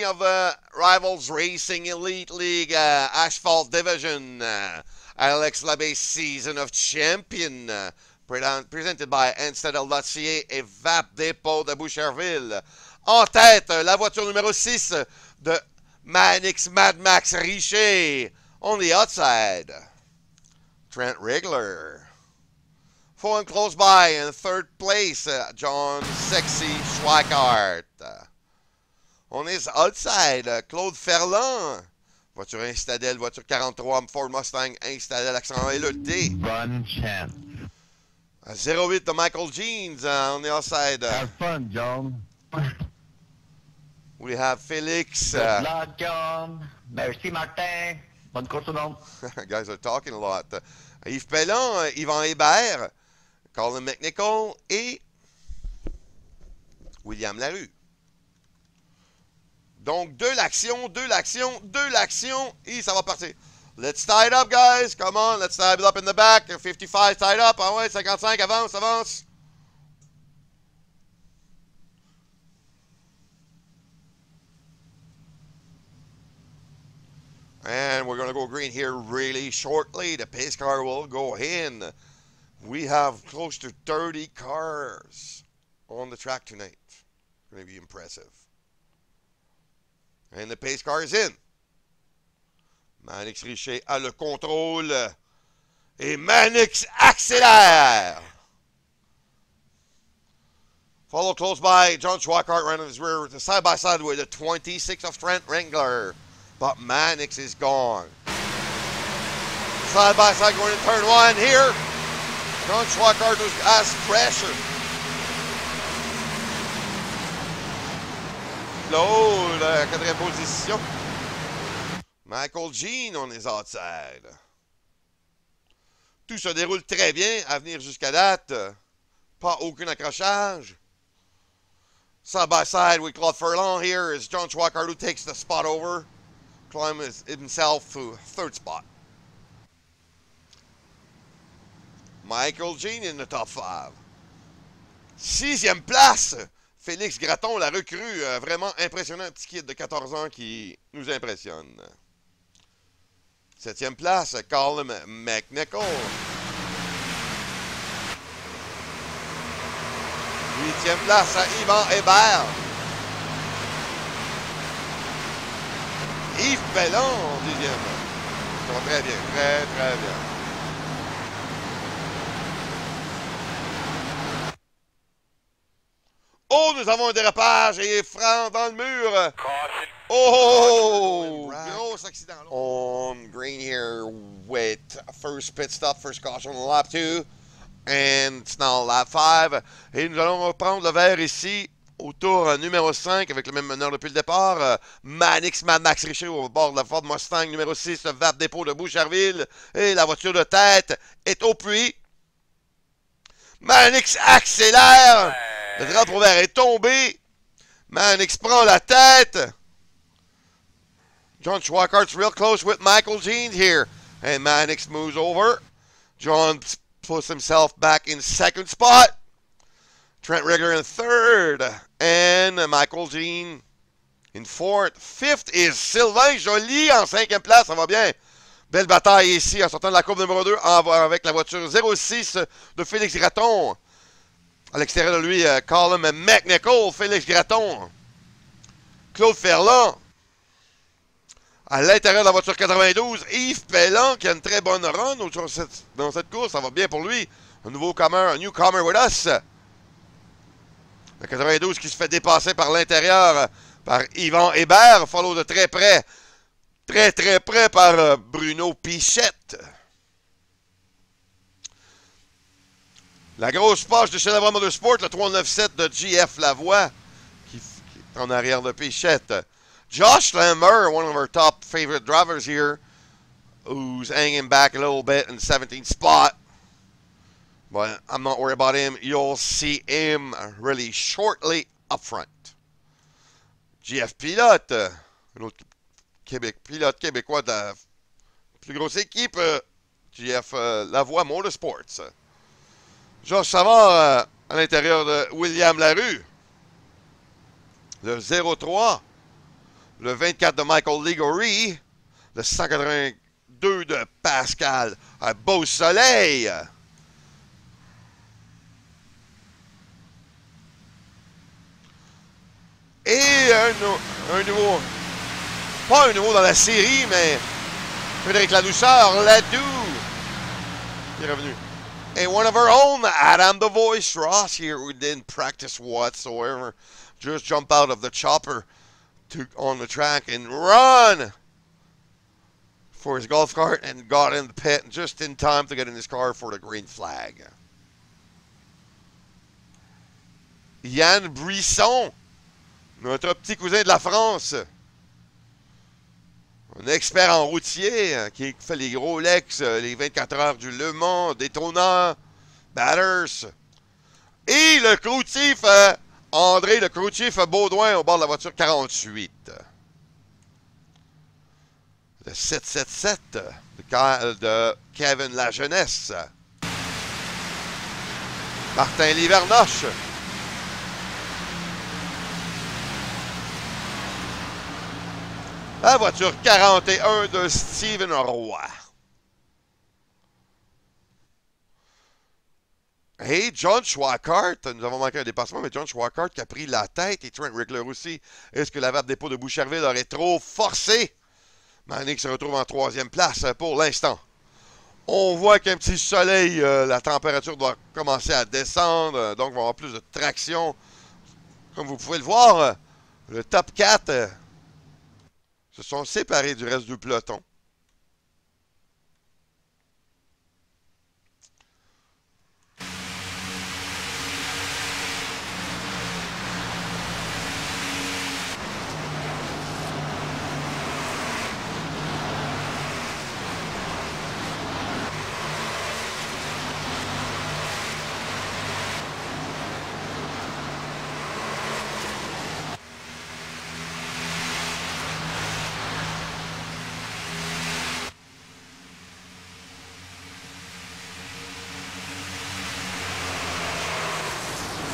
of the Rivals Racing Elite League Asphalt Division. Alex Labbe Season of Champion. Presented by Enstedel.ca et VAP Dépôt de Boucherville. En tête, la voiture numéro 6 de Manix Mad Max Richer. On the outside, Trent Rigler. Following close by in third place, John Sexy Schweikart. On his outside, Claude Ferland. Voiture Instadel, voiture 43, Ford Mustang Instadel, accent et le D. One chance. 08 de Michael Jeans on the outside. Have fun, John. We have Felix. Good luck, John. Merci, Martin. Bonne course au monde. Guys are talking a lot. Yves Pellon, Yvan Hébert, Colin McNichol et William Larue. Donc, de l'action, et ça va partir. Let's tie it up, guys. Come on, let's tie it up in the back. 55 tied up. Ah ouais, 55, avance, avance. And we're going to go green here really shortly. The pace car will go in. We have close to 30 cars on the track tonight. Going to be impressive. And the pace car is in. Manix Richer a le contrôle. Et Manix accélère. Follow close by John Schweikart right on his rear. Side by side with the 26 of Trent Rigler. But Manix is gone. Side by side going to turn one here. John Schweikart has pressure. Claude, quatrième position. Michael Jean on his outside. Tout se déroule très bien à venir jusqu'à date. Pas aucun accrochage. Side by side with Claude Ferland here is John Schweikart who takes the spot over. Climbs himself to third spot. Michael Jean in the top 5. Sixième place. Félix Gratton, la recrue, vraiment impressionnant, petit kid de 14 ans qui nous impressionne. Septième place, Colin McNichol. Huitième place, Yvan Hébert. Yves Pellon en dixième. Ils sont très bien, très bien. Oh, nous avons un dérapage et Franck dans le mur. Oh, gros accident. On green here with first pit stop, first caution on lap 2. And it's now lap 5. Et nous allons reprendre le vert ici au tour numéro 5 avec le même meneur depuis le départ. Manix Mad Max Richer au bord de la Ford Mustang numéro 6, le VAP Dépôt de Boucherville. Et la voiture de tête est au puits. Manix accélère. Le drapeau vert est tombé. Manix prend la tête. John Schweikart's real close with Michael Jean here. And Manix moves over. John puts himself back in second spot. Trent Rigler in third. And Michael Jean in fourth. Fifth is Sylvain Joly en cinquième place. Ça va bien. Belle bataille ici en sortant de la courbe numéro 2 avec la voiture 06 de Félix Gratton. À l'extérieur de lui, Colin McNichol, Félix Gratton. Claude Ferland. À l'intérieur de la voiture 92, Yves Pellon qui a une très bonne run dans cette course. Ça va bien pour lui. Un newcomer with us. Le 92 qui se fait dépasser par l'intérieur par Yvan Hébert. Follow de très près. Très près par Bruno Pichette. La grosse poche de chez Lavroy Motorsport, le 397 de GF Lavoie, qui est en arrière de Pichette. Josh Lambert, one of our top favorite drivers here, who's hanging back a little bit in 17th spot. But I'm not worried about him. You'll see him really shortly up front. GF Pilote, un autre pilote québécois de la plus grosse équipe, GF Lavoie Motorsports. Georges Savard à l'intérieur de William Larue. Le 03 Le 24 de Michael Ligori. Le 182 de Pascal Beau-Soleil. Et un nouveau, pas un nouveau dans la série, mais Frédéric Ladouceur, Ladou, qui est revenu. And one of our own, Adam the Voice Ross here, who didn't practice whatsoever. Just jump out of the chopper on the track and run for his golf cart and got in the pit just in time to get in his car for the green flag. Yann Buisson, notre petit cousin de la France. Un expert en routier qui fait les gros Lex, les 24 heures du Le Mans, Daytona, Batters. Et le croutif André, le croutif Baudouin au bord de la voiture 48. Le 777 de Kevin La Jeunesse. Martin Livernoche. La voiture 41 de Steven Roy. Et John Schwackart, nous avons manqué un dépassement, mais John Schwackart qui a pris la tête et Trent Rickler aussi. Est-ce que la Labbe dépôt de Boucherville aurait trop forcé? Manick se retrouve en 3e place pour l'instant. On voit qu'un petit soleil, la température doit commencer à descendre, donc on va avoir plus de traction. Comme vous pouvez le voir, le top 4 se sont séparés du reste du peloton.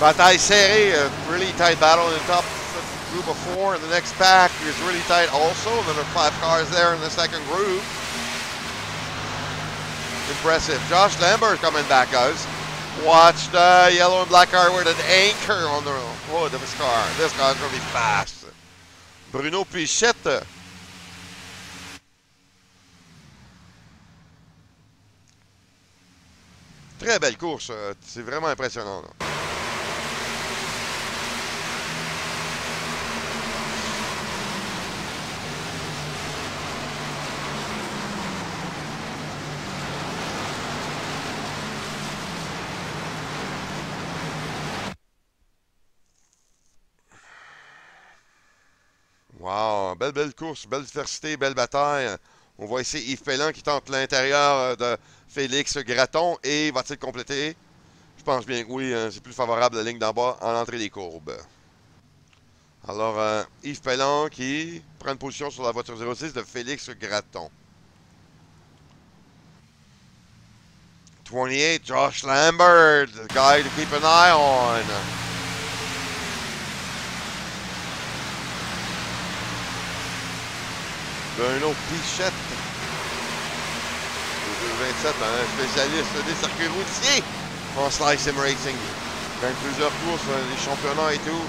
Bataille serrée, really tight battle in the top group of 4. And the next pack is really tight also. Then there are 5 cars there in the second group. Impressive. Josh Lambert coming back, guys. Watch the yellow and black car with an anchor on the hood of his car. This car's going to be fast. Bruno Pichette. Très belle course. C'est vraiment impressionnant, là. Wow, belle course, belle diversité, belle bataille. On voit ici Yves Pellan qui tente l'intérieur de Félix Gratton et va-t-il compléter? Je pense bien que oui, c'est plus favorable la ligne d'en bas en entrée des courbes. Alors, Yves Pellan qui prend une position sur la voiture 06 de Félix Gratton. 28, Josh Lambert, the guy to keep an eye on. Bruno Pichette. 27, un spécialiste des circuits routiers en Slice Sim Racing. Gagne plusieurs courses, des championnats et tout.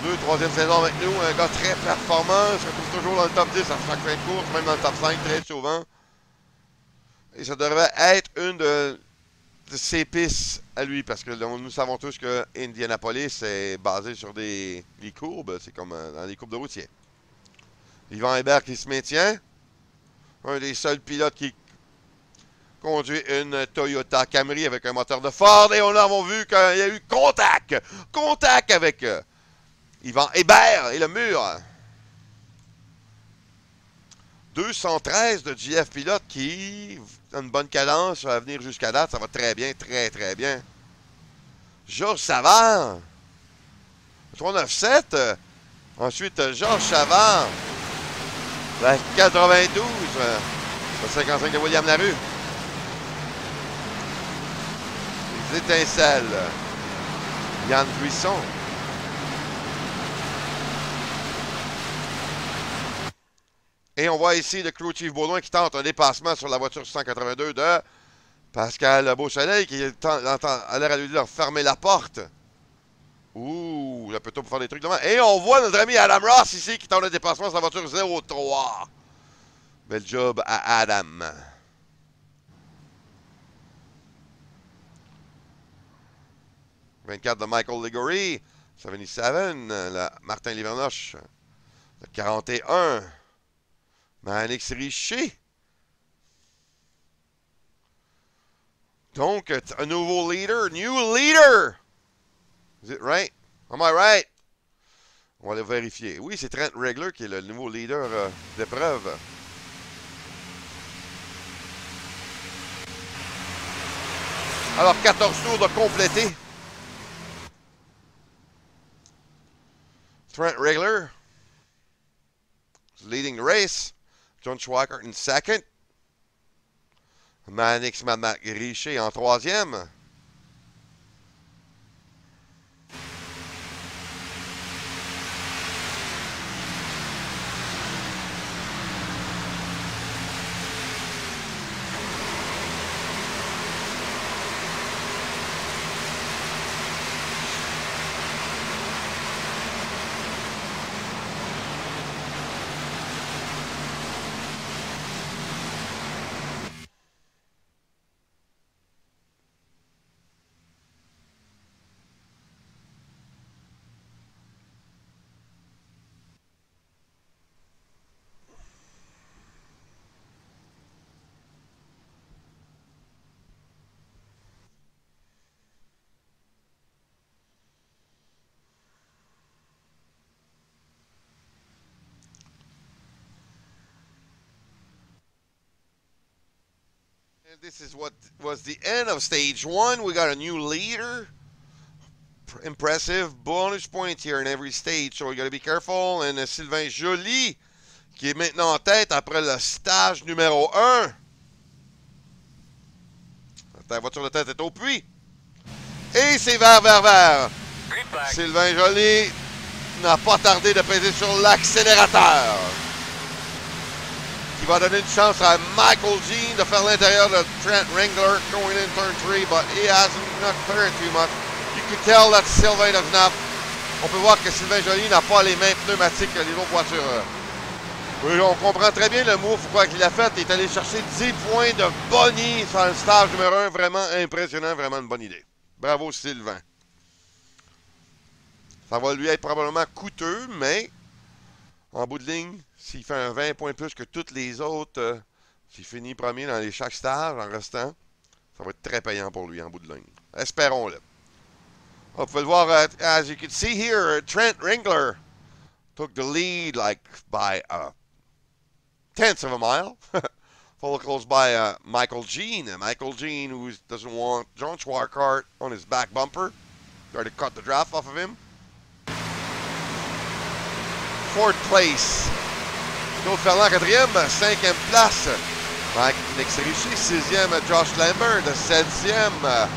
2, 3e saison avec nous. Un gars très performant. Se retrouve toujours dans le top 10 à chaque fin de course, même dans le top 5 très souvent. Et ça devrait être une de ses pistes à lui, parce que nous savons tous que Indianapolis est basé sur des courbes. C'est comme dans les courbes de routier. Yvan Hébert qui se maintient. Un des seuls pilotes qui conduit une Toyota Camry avec un moteur de Ford. Et on a vu qu'il y a eu contact. Contact avec Yvan Hébert et le mur. 213 de JF Pilote qui a une bonne cadence à venir jusqu'à date. Ça va très bien, très bien. Georges Savard. 397. Ensuite, Georges Savard. La 92, le 55 de William Larue. Les étincelles. Yann Buisson. Et on voit ici le crew chief Baudouin qui tente un dépassement sur la voiture 182 de Pascal Beausoleil qui a l'air à lui dire fermer la porte. Ouh, là peut-on pour faire des trucs devant. Et on voit notre ami Adam Ross ici qui tente un dépassement sur la voiture 03. Bel job à Adam. « 24 de Michael Ligory. 77, Martin Livernoche. Le 41. Manix Richer. Donc, un nouveau leader. New leader! Is it right? Am I right? On va le vérifier. Oui, c'est Trent Regler qui est le nouveau leader d'épreuve. Alors, 14 tours de compléter. Trent Regler is leading the race. John Schweikart in second. Manix Richer en troisième. This is what was the end of stage one. We got a new leader. Impressive bonus points here in every stage, so we got to be careful. And Sylvain Joly, qui est maintenant en tête après le stage numéro 1. La voiture de tête est au puits. Et c'est vert. Sylvain Joly n'a pas tardé de peser sur l'accélérateur. Qui va donner une chance à Michael Jean de faire l'intérieur de Trent Regler going in turn 3, but he hasn't not cleared too much. You can tell that Sylvain doesn't have. On peut voir que Sylvain Joly n'a pas les mêmes pneumatiques que les autres voitures. Oui, on comprend très bien le move, quoi qu'il a fait. Il est allé chercher 10 points de bonnie sur le stage numéro 1. Vraiment impressionnant, vraiment une bonne idée. Bravo Sylvain. Ça va lui être probablement coûteux, mais en bout de ligne, s'il fait un 20 points de plus que tous les autres, s'il finit premier dans chaque stage en restant, ça va être très payant pour lui en bout de ligne. Espérons-le. Vous pouvez le voir, as you can see here, Trent Regler took the lead like by a tenth of a mile. Followed close by Michael Jean. Michael Jean, who doesn't want John Schweikart on his back bumper. Tried to cut the draft off of him. Fourth place. Claude Ferland, 4e. 5e place. Mike Richer. 6e, Josh Lambert. 7e,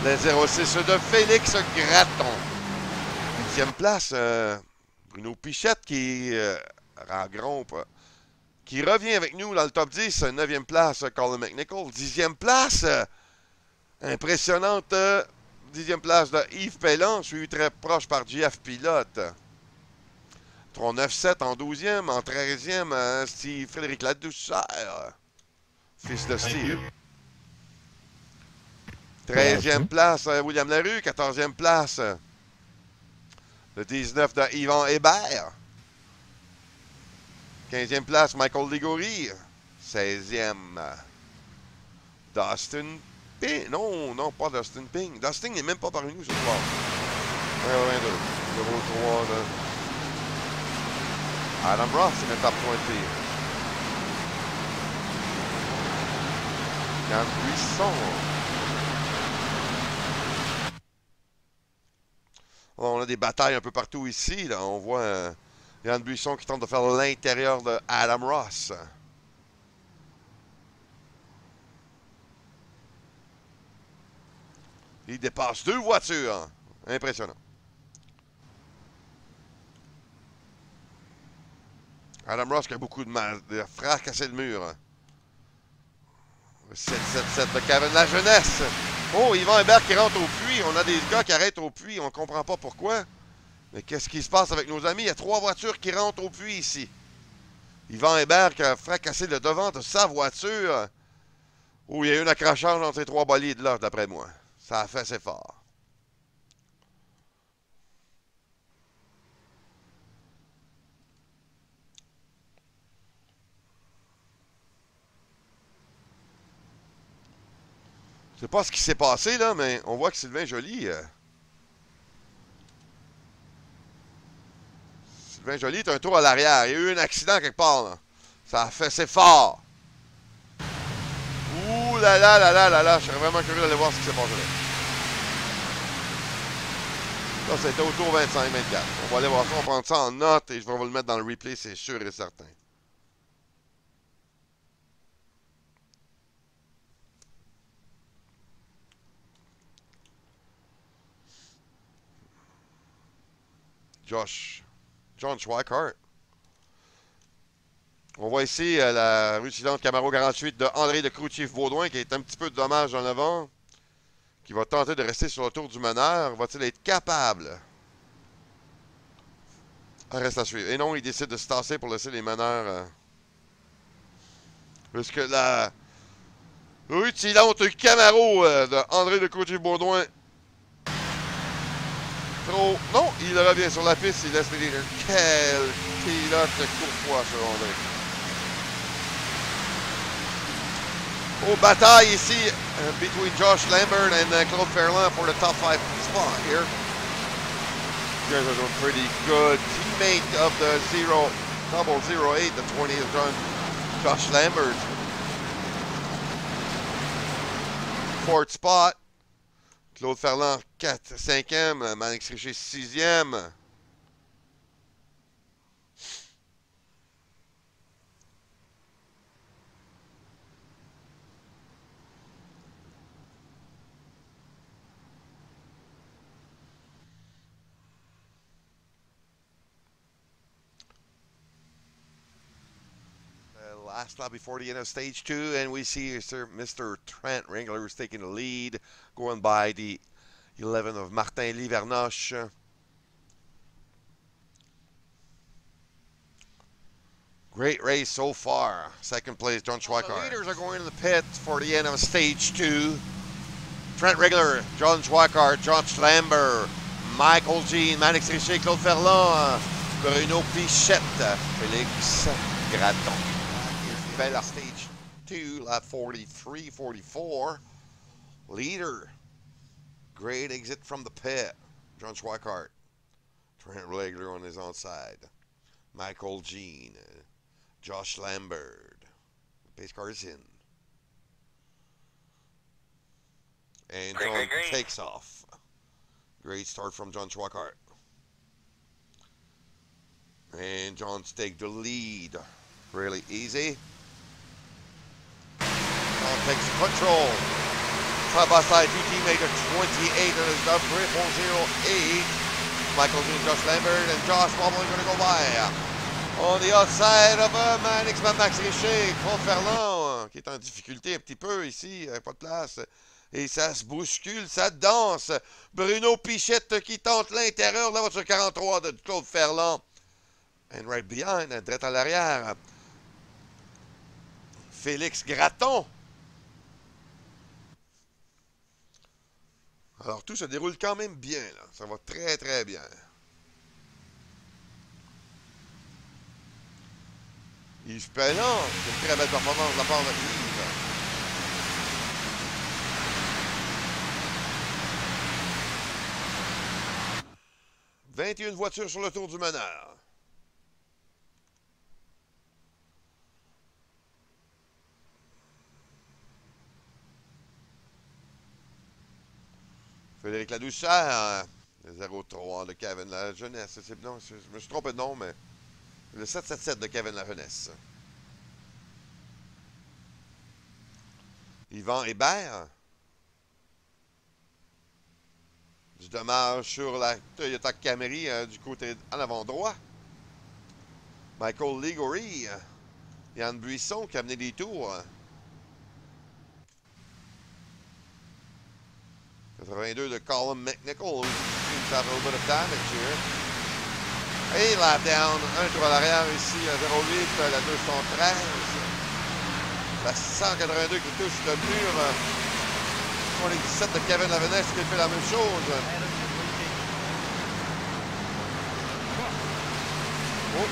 le 06 de Félix Gratton. 8e place, Bruno Pichette qui regroupe. Qui revient avec nous dans le top 10. 9e place, Colin McNichol. 10e place, impressionnante 10e place de Yves Pellon, suivi très proche par JF Pilote. 3-9-7 en 12e. En 13e, Steve Frédéric Ladouceur, fils de Steve. 13e place, William Larue. 14e place, le 19 de Yvan Hébert. 15e place, Michael Ligory. 16e, Dustin Ping. Non, pas Dustin Ping. Dustin n'est même pas parmi nous ce soir. 1-22. Numéro 3 de Adam Ross in the top 20. Yann Buisson. On a des batailles un peu partout ici. Là. On voit Yann Buisson qui tente de faire l'intérieur de Adam Ross. Il dépasse 2 voitures. Impressionnant. Adam Ross qui a beaucoup de mal. De fracasser le mur. 7-7-7 de Kevin La Jeunesse. Oh, Yvan Hébert qui rentre au puits. On a des gars qui arrêtent au puits. On ne comprend pas pourquoi. Mais qu'est-ce qui se passe avec nos amis? Il y a 3 voitures qui rentrent au puits ici. Yvan Hébert qui a fracassé le devant de sa voiture. Oh, il y a eu un accrochage entre ces 3 bolides là, d'après moi. Ça a fait assez fort. Je sais pas ce qui s'est passé, là, mais on voit que Sylvain Joly... Sylvain Joly est un tour à l'arrière. Il y a eu un accident quelque part, là. Ça a fait assez fort. Ouh là là là là là là. Je serais vraiment curieux d'aller voir ce qui s'est passé là. Là, c'était au tour 25-24. On va aller voir ça, on va prendre ça en note et je vais vous le mettre dans le replay, c'est sûr et certain. John Schweikart. On voit ici la rutilante Camaro 48 de André de Crouchief-Baudouin qui est un petit peu de dommage en avant. Qui va tenter de rester sur le tour du meneur. Va-t-il être capable? Reste à suivre. Et non, il décide de se tasser pour laisser les meneurs. Puisque la rutilante Camaro de André de Crouchief-Baudouin. Trop. Non, il revient sur la piste, il laisse les leaders. Quel pilote courtois, ce André. Oh, bataille ici between Josh Lambert and Claude Ferland for the top 5 spot here. You guys are doing pretty good. Teammate of the 008, the 20th John, Josh Lambert. 4th spot. Claude Ferland, 5e. Manix Richer, 6e. Last lap before the end of stage 2, and we see Mr. Trent Ringler who's taking the lead, going by the 11 of Martin Livernoche. Great race so far. Second place, John Schweikart. The leaders are going to the pits for the end of stage 2. Trent Ringler, John Schweikart, Josh Lambert, Michael Jean, Manix Richer, Claude Ferland, Bruno Pichette, Félix Gratton. Bella stage 2, lap 43, 44. Leader. Great exit from the pit. John Schweikart. Trent Ringler on his onside. Michael Jean. Josh Lambert. Pace car is in. And John takes off. Great start from John Schweikart. And John's take the lead. Really easy. John takes control. Side by side, two teammates at 28 and is done 3.08. Michael Jean, Josh Lambert, and Josh probably going to go by. On the outside of Max Richer, Claude Ferland, qui est en difficulté un petit peu ici, pas de place. Et ça se bouscule, ça danse. Bruno Pichette qui tente l'intérieur de la voiture 43 de Claude Ferland. And right behind, direct à l'arrière, Félix Gratton. Alors, tout se déroule quand même bien, là. Ça va très, très bien. Yves Pellant, c'est une très belle performance de la part de Yves. « 21 voitures sur le tour du meneur. » Frédéric Ladouceur, le 03 de Kevin La Jeunesse. Non, je me suis trompé de nom, mais le 777 de Kevin La Jeunesse. Yvan Hébert. Du dommage sur la Toyota Camry du côté en avant droit. Michael Ligori. Yann Buisson qui a amené des tours. 82 de Colin McNichol. Seems to have a little bit of damage here. Et lap down. Un tour à l'arrière ici à 0,8. La 213. La 182 qui touche le mur. 77 de Kevin Lavenesse qui fait la même chose. Oh.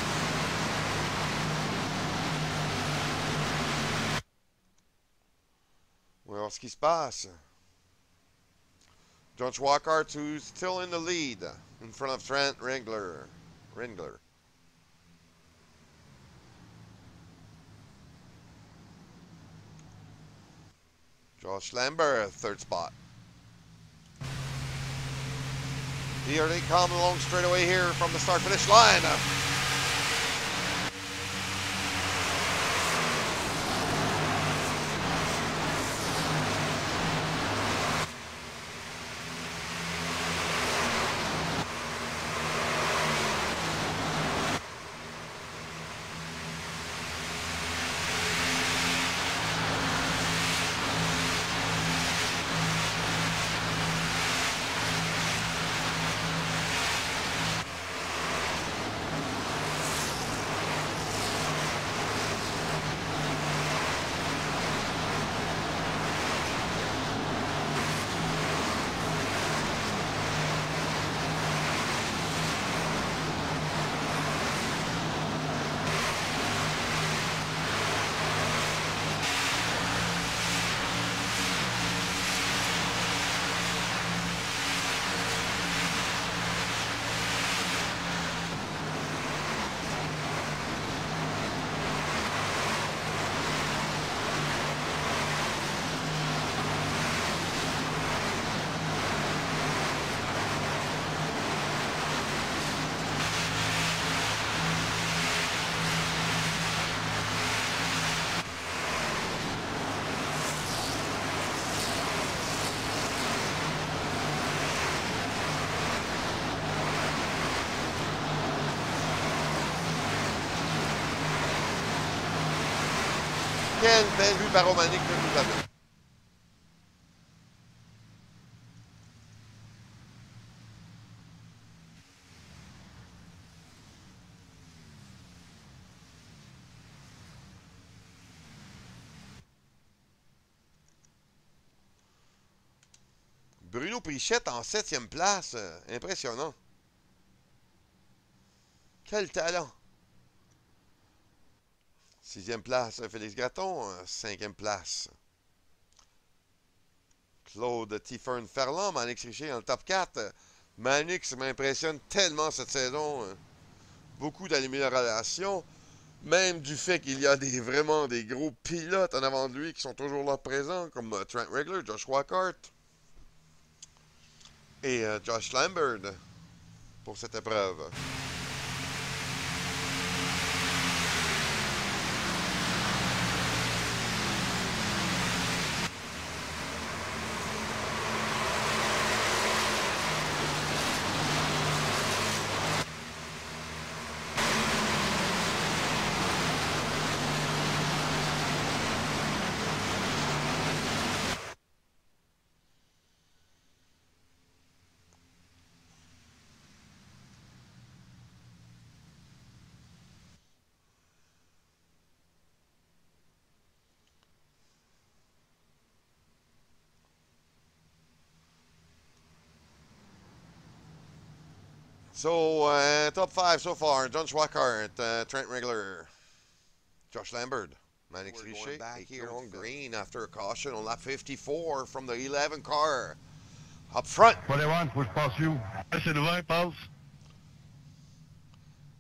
On va voir ce qui se passe. John Schwackart, who's still in the lead in front of Trent Ringler. Josh Lambert, third spot. Here they come along straight away here from the start-finish line. Quelle belle vue baromanique que nous avons. Bruno Prichette en 7e place. Impressionnant. Quel talent. 6e place, Félix Gratton. 5e place. Claude Tiffern Ferland, Manix Richer dans le top 4. Manix m'impressionne tellement cette saison. Beaucoup d'améliorations. Même du fait qu'il y a vraiment des gros pilotes en avant de lui qui sont toujours là présents, comme Trent Ringler, Josh Schwackart et Josh Lambert pour cette épreuve. So, top 5 so far. John Schwackart, Trent Ringler, Josh Lambert, Manix Richer back here on green after a caution on lap 54 from the 11 car. Up front. 21, faut que je passe you. C'est le 20, passe.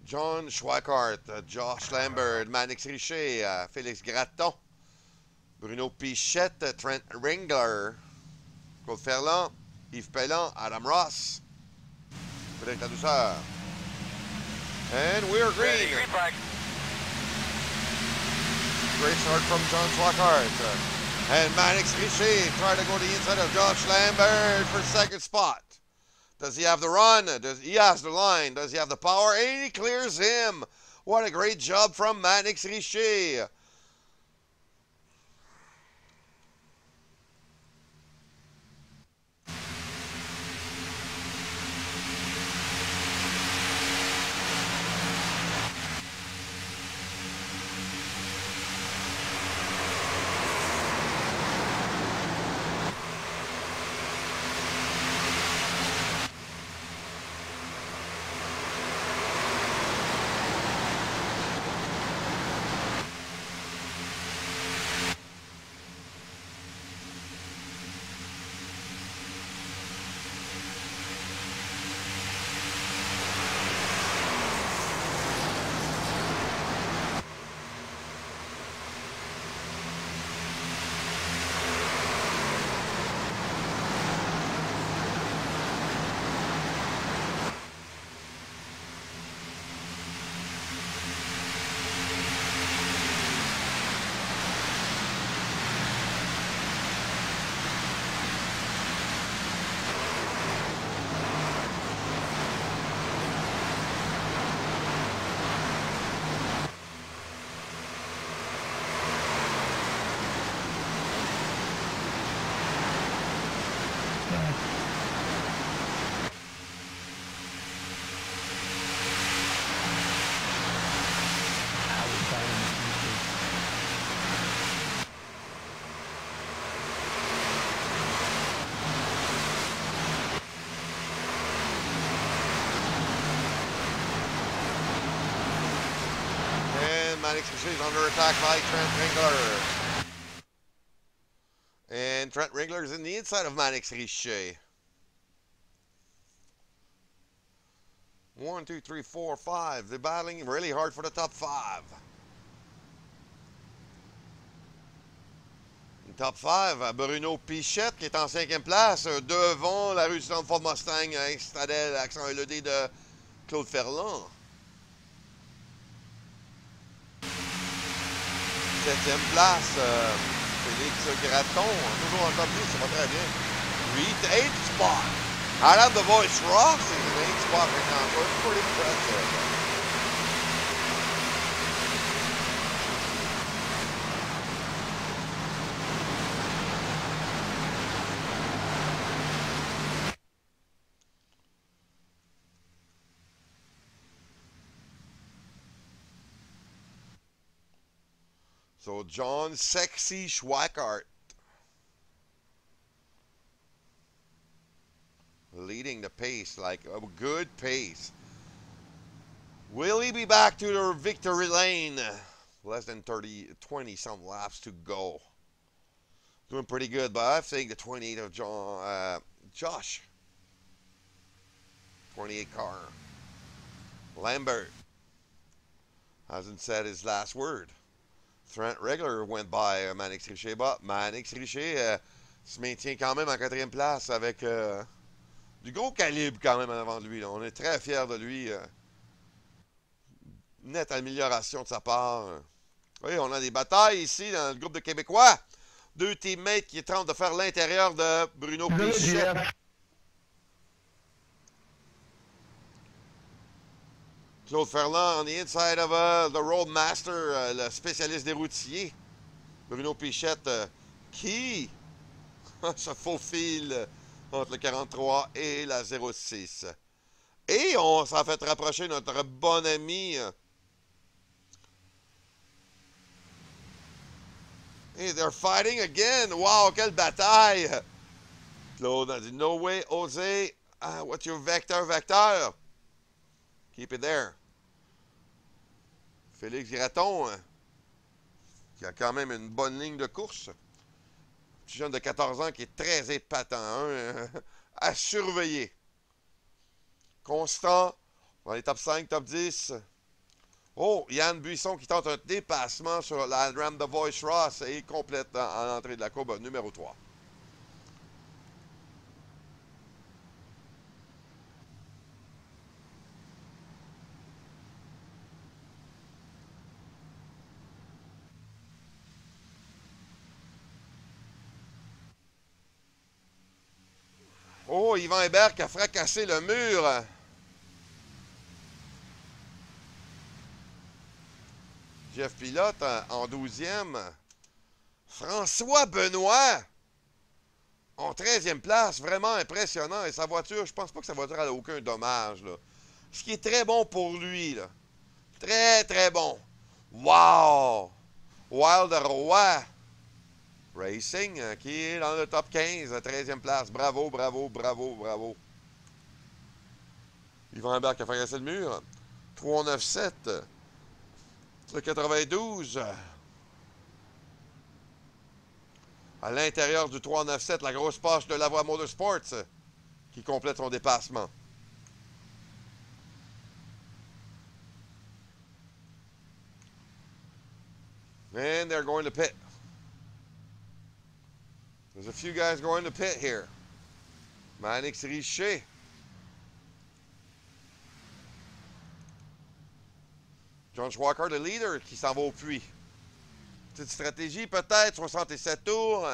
John Schwackart, Josh Lambert, Manix Richer, Félix Gratton, Bruno Pichette, Trent Ringler, Claude Ferland, Yves Pellant, Adam Ross. Frédéric Ladouceur. And we're green. Green flag. Great start from John Schwackart. And Manix Richer trying to go to the inside of Josh Lambert for second spot. Does he have the run? He has the line. Does he have the power? And he clears him What a great job from Manix Richer. Manix Richer is under attack by Trent Ringler. And Trent Ringler is in the inside of Manix Richer. 1, 2, 3, 4, 5. They're battling really hard for the top 5. Top 5, Bruno Pichette qui est en 5e place, devant la résistante Ford Mustang Stadel, accent LED de Claude Ferland. 7e place, Félix Graton, toujours en top 10, ça va très bien. 8th spot. Adam the Voice Ross is in 8th spot right now, so it's pretty impressive. So John Sexy Schwackart leading the pace, like a good pace. Will he be back to the victory lane? Less than 20 some laps to go. Doing pretty good, but I think the 28 of Josh. 28 car. Lambert hasn't said his last word. Trent Ringler went by Manix Richer, but Manix Richer se maintient quand même en 4e place avec du gros calibre quand même en avant de lui. Là. On est très fiers de lui. Nette amélioration de sa part. Oui, on a des batailles ici dans le groupe de Québécois. 2 teammates qui tentent de faire l'intérieur de Bruno Pichette. Claude Ferland on the inside of the Roadmaster, le spécialiste des routiers. Bruno Pichette qui se faufile entre le 43 et la 06. Et on s'en fait rapprocher notre bon ami. Et they're fighting again. Wow, quelle bataille. Claude a dit, no way, Jose. What's your vector? Keep it there. Félix Graton, qui a quand même une bonne ligne de course. Petit jeune de 14 ans qui est très épatant, hein, à surveiller. Constant dans les top 5, top 10. Oh, Yann Buisson qui tente un dépassement sur la Ram de Voice Ross et complète en entrée de la courbe numéro 3. Oh, Yvan Hébert qui a fracassé le mur. Jeff Pilote en 12e. François Benoît en 13e place. Vraiment impressionnant. Et sa voiture, je pense pas que sa voiture a aucun dommage, là. Ce qui est très bon pour lui, là. Très, très bon. Wow! Wild Roy Racing qui est dans le top 15, 13e place. Bravo, bravo, bravo, bravo. Yvan Hébert qui a fracassé le mur. 397. Le 92. À l'intérieur du 397, la grosse poche de Lavoie Motorsports qui complète son dépassement. And they're going to pit. There's a few guys going to pit here. Manix Richer. John Schwacker, le leader, qui s'en va au puits. Petite stratégie, peut-être, 67 tours.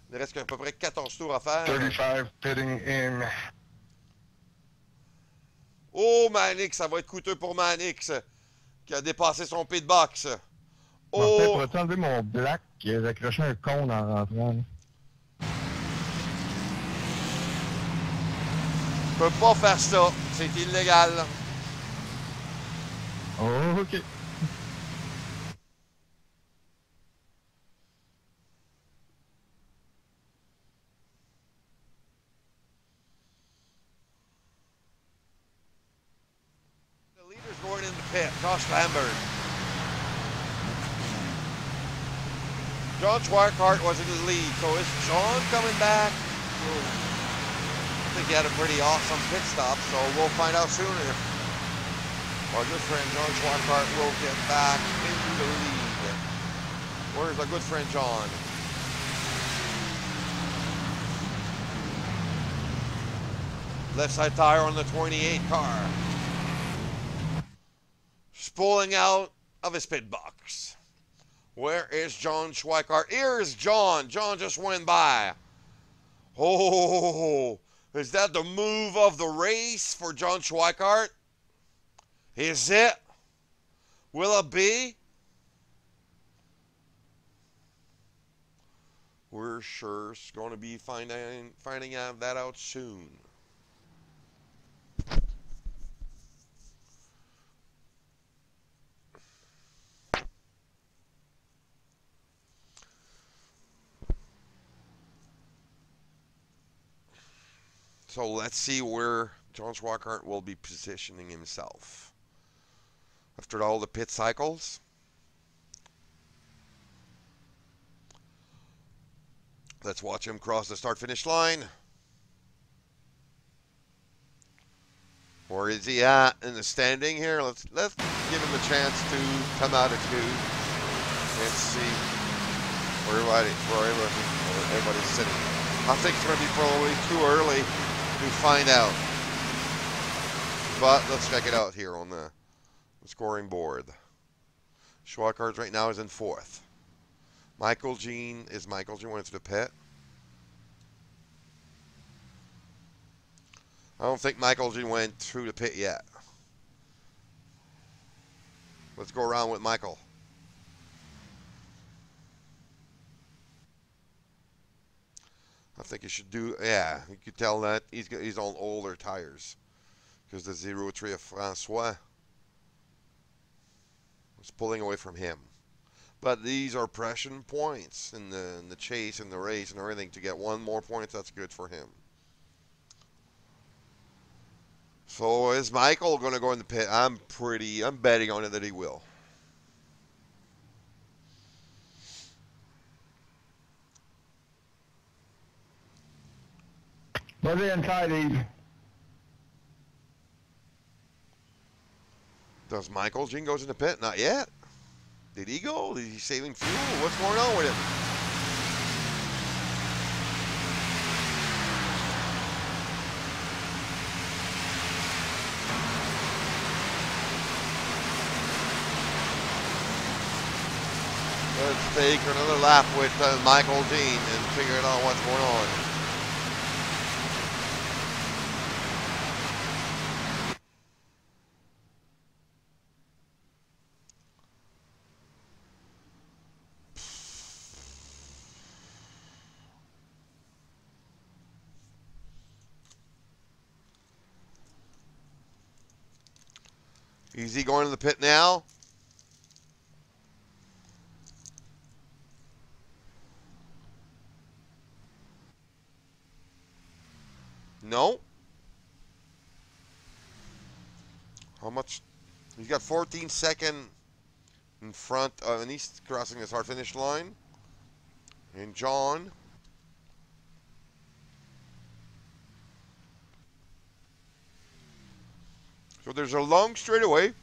Il ne reste qu'à peu près 14 tours à faire. 35 pitting in. Oh, Manix, ça va être coûteux pour Manix, qui a dépassé son pitbox. Martin, Oh! pourrais-tu enlever mon black qui a accroché un cône en rentrant? Là? Je peux pas faire ça. C'est illégal. Oh, OK. The leader's going in the pit. Josh Lambert. John Schwarkart was in the lead. So is John coming back? I think he had a pretty awesome pit stop, so we'll find out soon if our good friend John Schwarkart will get back into the lead. Where's our good friend John? Left side tire on the 28 car. Spooling out of his pit box. Where is John Schweikart? Here's John. John just went by. Oh, is that the move of the race for John Schweikart? Is it? Will it be? We're sure going to be finding that out soon. So let's see where John Schweikart will be positioning himself. After all the pit cycles. Let's watch him cross the start-finish line. Where is he at in the standing here? Let's give him a chance to come out of two and see where everybody's sitting. I think it's going to be probably too early to find out. But let's check it out here on the scoring board. Schweikart right now is in 4th. Michael Jean went to the pit. I don't think Michael Jean went through the pit yet. Let's go around with Michael. I think he should do, yeah, you could tell that he's on older tires. Because the 03 of Francois was pulling away from him. But these are pressure points in the chase and the race and everything. To get one more point, that's good for him. So is Michael going to go in the pit? I'm betting on it that he will. Put it inside, Eve. Does Michael Jean goes in the pit? Not yet. Did he go? Is he saving fuel? What's going on with him? Let's take another lap with Michael Jean and figure out what's going on. Easy going to the pit now. No. How much? He's got 14 seconds in front, and he's crossing the start finish line. And John. So there's a long straightaway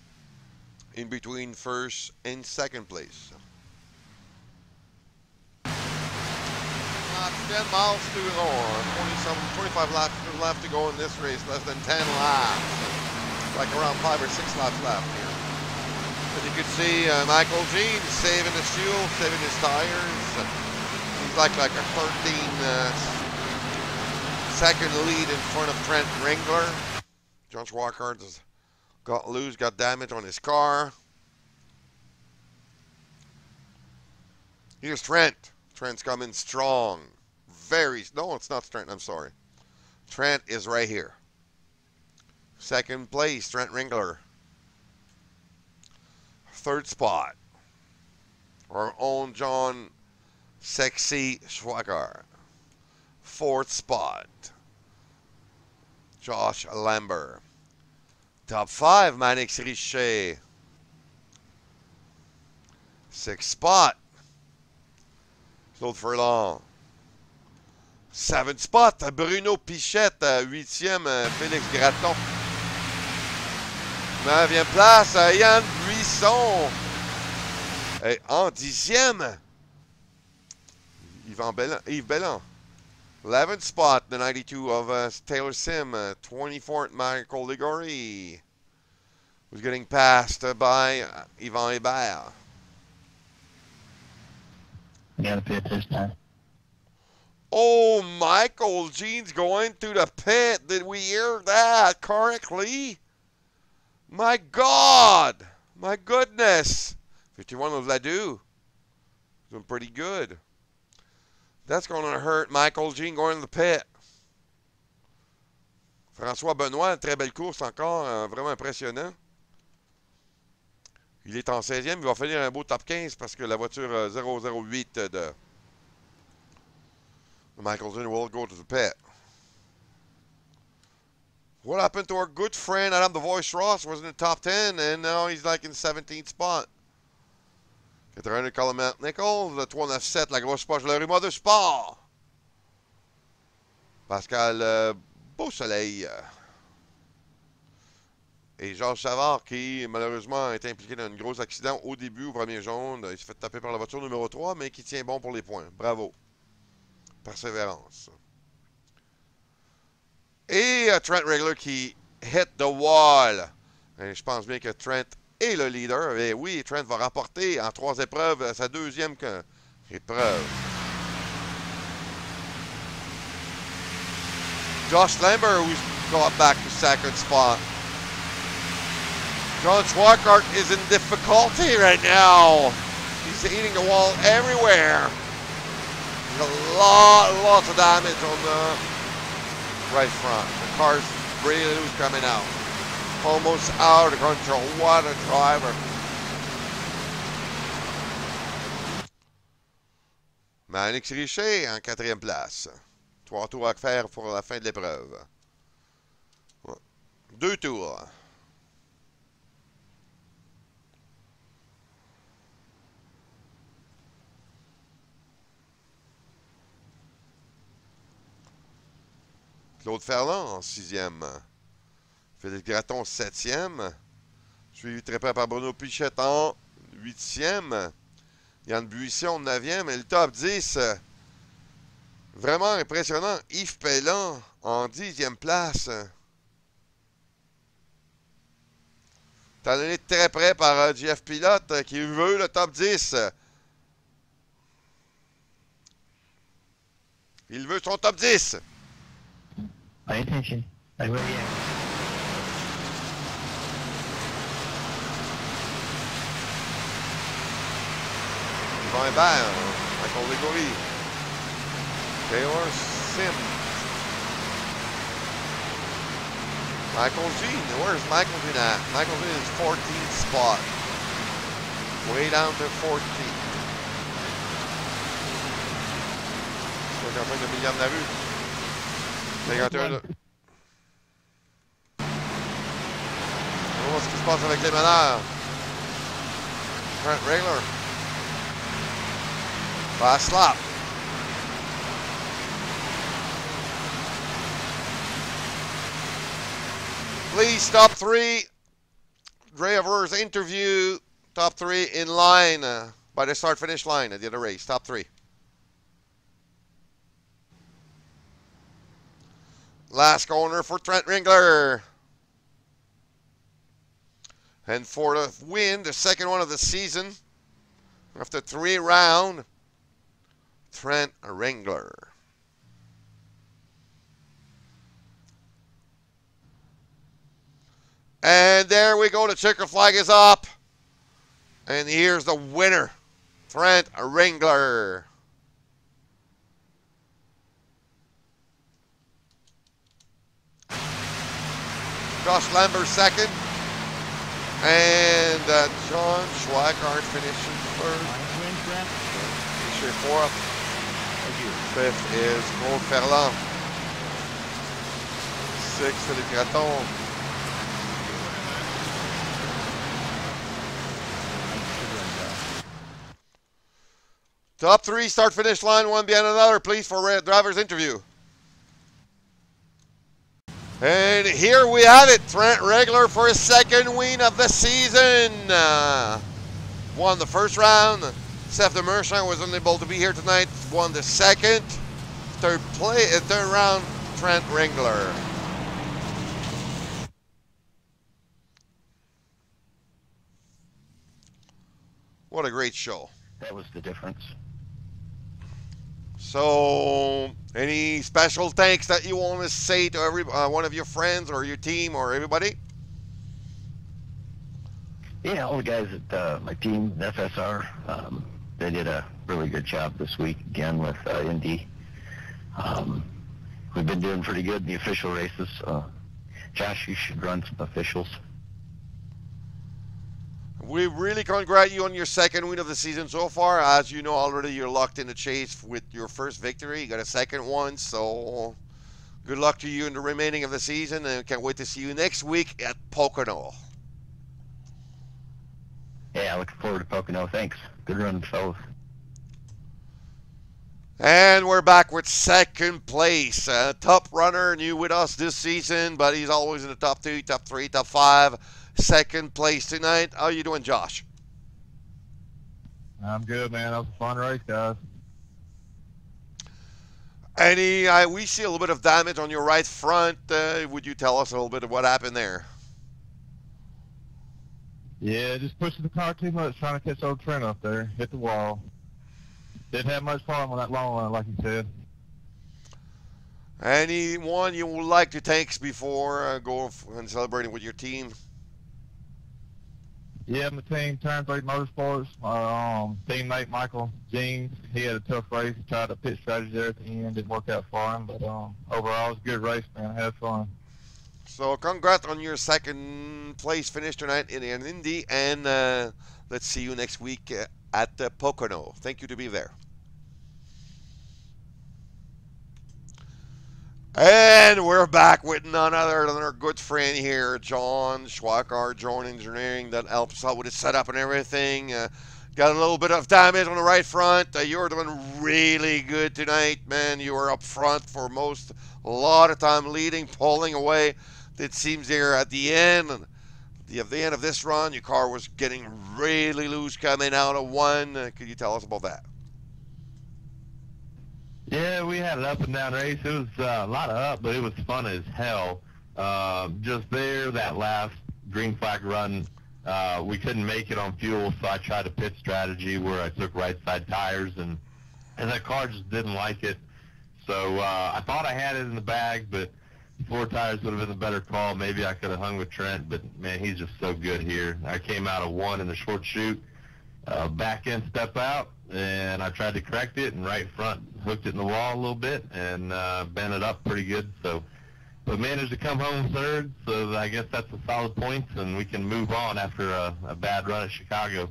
in between first and second place. 10 miles to go. 25 laps left to go in this race. Less than 10 laps. Like around 5 or 6 laps left here. And you can see Michael Jean saving his fuel, saving his tires. He's like a 13-second lead in front of Trent Ringler. John Schwackart has got loose, got damage on his car. Here's Trent. Trent's coming strong. No, it's not Trent, I'm sorry. Trent is right here. Second place, Trent Ringler. Third spot, our own John Sexy Schwackart. Fourth spot, Josh Lambert. Top 5, Manix Richer. Sixth spot, Claude Furlong. Seventh spot, Bruno Pichette. Huitième, Félix Gratton. 9e place, Yann Buisson. Et en 10e, Yves Belland. 11th spot, the 92 of Taylor Sim. 24th, Michael Ligori. Was getting passed by Yvan Hébert. I gotta pay this time. Oh, Michael Jean's going to the pit. Did we hear that correctly? My God. My goodness. 51 of Ledoux. Doing pretty good. That's going to hurt Michael Jean going to the pit. François Benoît, très belle course encore. Vraiment impressionnant. Il est en 16e. Il va finir un beau top 15 parce que la voiture 008 de Michael Jean will go to the pit. What happened to our good friend Adam the Voice Ross? Was in the top 10 and now he's like in 17th spot. 81 km Nichols, le 397, la grosse poche, le rumeur de sport. Pascal Beausoleil. Et Georges Savard qui malheureusement a été impliqué dans un gros accident au début, au premier jaune. Il s'est fait taper par la voiture numéro 3, mais qui tient bon pour les points. Bravo. Persévérance. Et Trent Ringler qui hit the wall. Et je pense bien que Trent est le leader. Et oui, Trent va remporter en 3 épreuves sa deuxième épreuve. Josh Lambert, who's got back to second spot. John Schwackart is in difficulty right now. He's hitting the wall everywhere. There's lots of damage on the right front. The car's really loose coming out. Almost out of control. What a driver. Manix Richer en 4e place. 3 tours à faire pour la fin de l'épreuve. 2 tours. Claude Ferland en 6e. Félix Gratton 7e. Suivi très près par Bruno Pichette en 8e. Yann Buisson 9e. Et le top 10, vraiment impressionnant. Yves Pelland en 10e place. Talonné de très près par Jeff Pilote qui veut le top 10. Il veut son top 10. Pay attention. I really am. Yvan Hébert, Michael Ligori, Taylor Sim, Michael Jean. Where's Michael Jean at? Michael Jean is 14th spot. Way down to 14th. C'est en train de millième de la rue. 51. On va voir ce qui se passe avec les meneurs. Trent Regler. Fast lap. Please stop 3. Drivers interview. Top 3 in line by the start-finish line at the other race. Top 3. Last corner for Trent Ringler. And for the win, the second one of the season, after 3 rounds, Trent Ringler. And there we go. The checker flag is up. And here's the winner, Trent Ringler. Josh Lambert second. And John Schweikart finishing third. Finishing fourth. Fifth is Claude Ferland. Sixth, Philippe Graton. Top 3 start-finish line, one behind another, please, for driver's interview. And here we have it, Trent Regler for his second win of the season. Won the first round. Seth de Merchant was unable to be here tonight. Won the second. Third round, Trent Regler. What a great show. That was the difference. So, any special thanks that you want to say to every one of your friends or your team or everybody? Yeah, all the guys at my team, FSR, they did a really good job this week again with Indy. We've been doing pretty good in the official races. Josh, you should run some officials. We really congratulate you on your second win of the season so far. As you know already, you're locked in the chase with your first victory. You got a second one, so good luck to you in the remaining of the season, and can't wait to see you next week at Pocono. Yeah, looking forward to Pocono. Thanks. Good run, fellas. And we're back with second place. Top runner, new with us this season, but he's always in the top 2, top 3, top 5. Second place tonight. How you doing, Josh? I'm good, man. That was a fun race, guys. We see a little bit of damage on your right front. Would you tell us a little bit of what happened there? Yeah, just pushing the car too much, trying to catch old Trent up there. Hit the wall. Didn't have much fun on that long line, like you said. Anyone you would like to thank before going and celebrating with your team? Yeah, my team, Turn 3 Motorsports, my teammate Michael Jean, he had a tough race. He tried a pit strategy there at the end. Didn't work out for him, but overall it was a good race, man. I had fun. So congrats on your second place finish tonight in Indy, and let's see you next week at Pocono. Thank you to be there. And we're back with none other than our good friend here, John Schweikart, Drone Engineering, that helps out with the setup and everything. Got a little bit of damage on the right front. You're doing really good tonight, man. You were up front for a lot of time, leading, pulling away. It seems there at the end of this run, your car was getting really loose coming out of one. Could you tell us about that? Yeah, we had an up and down race. It was a lot of up, but it was fun as hell. Just there, that last green flag run, we couldn't make it on fuel, so I tried a pit strategy where I took right side tires, and that car just didn't like it. So I thought I had it in the bag, but 4 tires would have been a better call. Maybe I could have hung with Trent, but man, he's just so good here. I came out of 1 in the short chute, back end step out, and I tried to correct it, and right front hooked it in the wall a little bit and bent it up pretty good. So but managed to come home third, so I guess that's a solid points, and we can move on after a bad run at Chicago.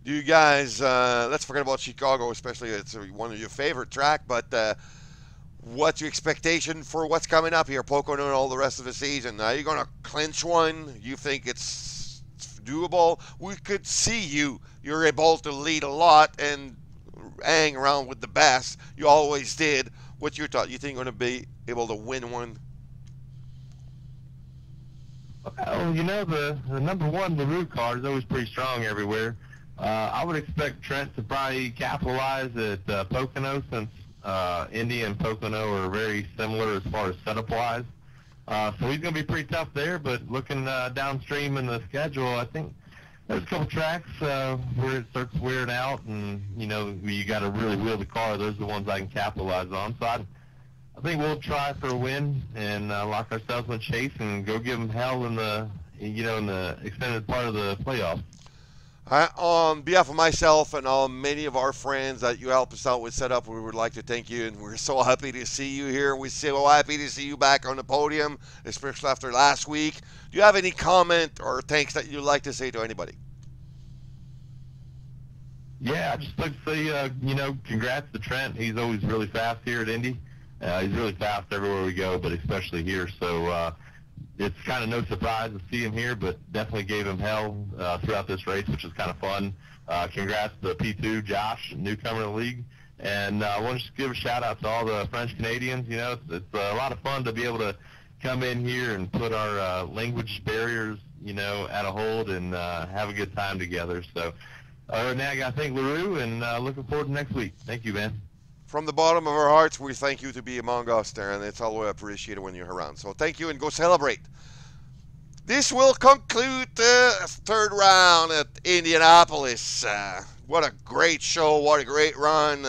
Do you guys, let's forget about Chicago, especially it's one of your favorite track, but what's your expectation for what's coming up here, Pocono and all the rest of the season? Are you going to clinch one? You think it's doable? We could see you're able to lead a lot and hang around with the best. You always did. What's your thought? You think you're going to be able to win one? Well, you know, the number one, the root card is always pretty strong everywhere. I would expect Trent to probably capitalize at Pocono, since Indy and Pocono are very similar as far as setup-wise. So he's going to be pretty tough there, but looking downstream in the schedule, I think there's a couple tracks where it starts wearing out, and, you know, you got to really wheel the car. Those are the ones I can capitalize on. So I think we'll try for a win and lock ourselves in a chase and go give them hell in the, you know, in the extended part of the playoffs. On behalf of myself and all many of our friends that you helped us out with setup, we would like to thank you, and we're so happy to see you here. We're so happy to see you back on the podium, especially after last week. Do you have any comment or thanks that you'd like to say to anybody? Yeah, I'd just like to say, you know, congrats to Trent. He's always really fast here at Indy. He's really fast everywhere we go, but especially here. So it's kind of no surprise to see him here, but definitely gave him hell throughout this race, which is kind of fun. Congrats to P2, Josh, newcomer in the league. And I want to just give a shout-out to all the French Canadians. You know, it's a lot of fun to be able to come in here and put our language barriers, you know, at a hold and have a good time together. So now I got to thank LaRue, and looking forward to next week. Thank you, man. From the bottom of our hearts, we thank you to be among us there, and it's always appreciated when you're around. So thank you, and go celebrate. This will conclude the third round at Indianapolis. What a great show. What a great run.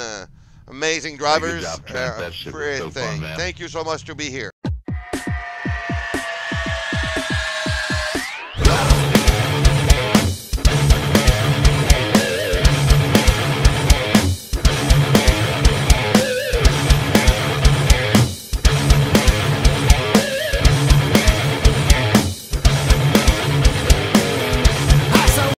Amazing drivers. Good job, Trent. That shit was so fun, man. Thank you so much to be here.